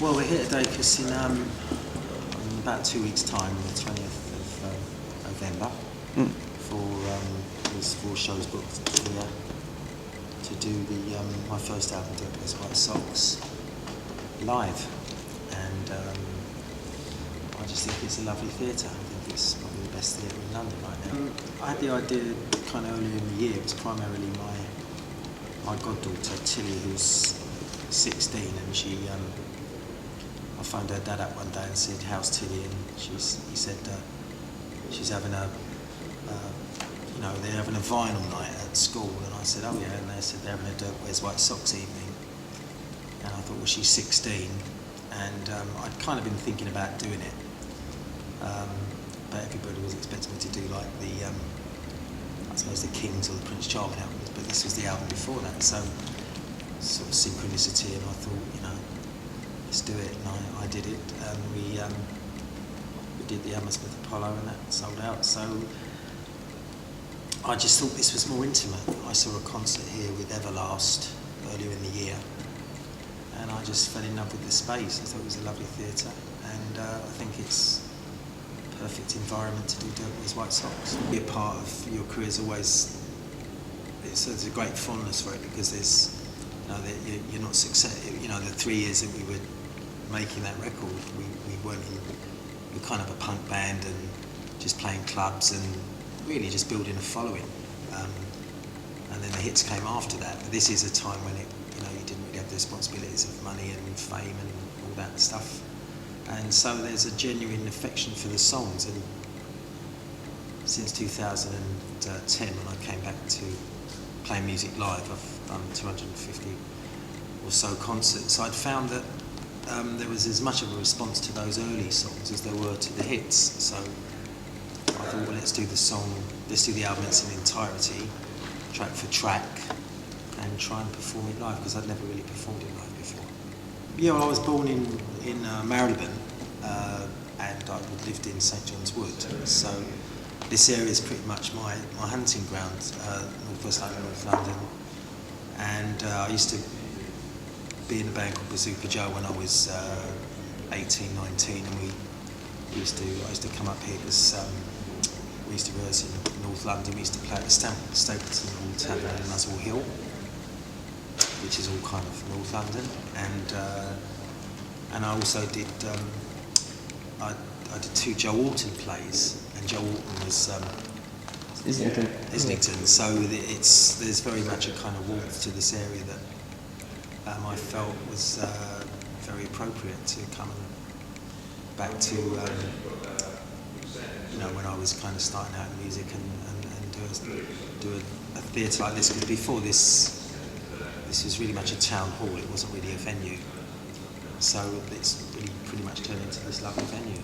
Well, we're here today because in about 2 weeks' time, on the 20th of November, there's 4 shows booked here to do my first album, Dirk Wears White Sox, live. And I just think it's a lovely theatre. I think it's probably the best theatre in London right now. I had the idea kind of earlier in the year. It was primarily my goddaughter Tilly, who's 16, and I phoned her dad up one day and said, "How's Tilly?" And he said she's having they're having a vinyl night at school. And I said, "Oh yeah," and they said they're having a Dirk Wears White Sox evening. And I thought, well, she's 16, and I'd kind of been thinking about doing it, but everybody was expecting me to do like I suppose the Kings or the Prince Charming albums, but this was the album before that, so sort of synchronicity, and I thought, let's do it, and I did it, and we did the Hammersmith Apollo, and that sold out. So I just thought this was more intimate. I saw a concert here with Everlast earlier in the year, and I just fell in love with the space. I thought it was a lovely theatre, and I think it's a perfect environment to do Dirk Wears White Sox. Be a part of your career is always, there's a great fondness for it, because there's, you're not success. The 3 years that we were making that record, we weren't we were kind of a punk band and just playing clubs and really just building a following. And then the hits came after that. But this is a time when you didn't really have the responsibilities of money and fame and all that stuff. And so there's a genuine affection for the songs. And since 2010, when I came back to playing music live, I've done 250 or so concerts. I'd found that there was as much of a response to those early songs as there were to the hits. So I thought, well, let's do the album in its entirety, track for track, and try and perform it live, because I'd never really performed it live before. Yeah, well, I was born in Marylebone, and I lived in St John's Wood. So this area is pretty much my hunting ground, North London, North London. And I used to be in a band called Bazooka Joe when I was 18, 19, and I used to come up here because we used to rehearse in North London. We used to play at the Stapleton Hall Tavern in Muswell Hill, which is all kind of North London. And I also did I did 2 Joe Orton plays, and Joe Orton was Islington. So there's very much a kind of warmth to this area that I felt was very appropriate to come back to when I was kind of starting out in music and do a theatre like this, because before this was really much a town hall. It wasn't really a venue, so it's really pretty much turned into this lovely venue.